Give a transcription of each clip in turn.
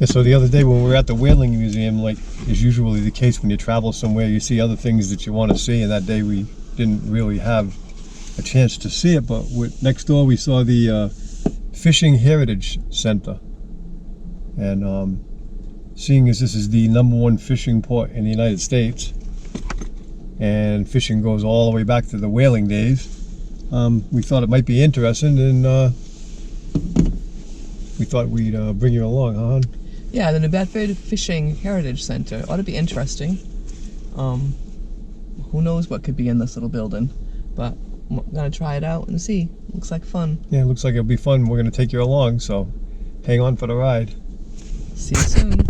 Yeah, so the other day when we were at the Whaling Museum, like is usually the case when you travel somewhere, you see other things that you want to see, and that day we didn't really have a chance to see it, but next door we saw the Fishing Heritage Center. And seeing as this is the #1 fishing port in the United States, and fishing goes all the way back to the whaling days, we thought it might be interesting, and we thought we'd bring you along, huh, hon? Yeah, the New Bedford Fishing Heritage Center ought to be interesting. Who knows what could be in this little building, but I'm gonna try it out and see. Looks like fun. Yeah, it looks like it'll be fun. We're gonna take you along, so hang on for the ride. See you soon.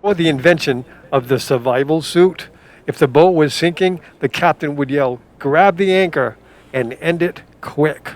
Or the invention of the survival suit, if the boat was sinking, the captain would yell, "Grab the anchor and end it quick."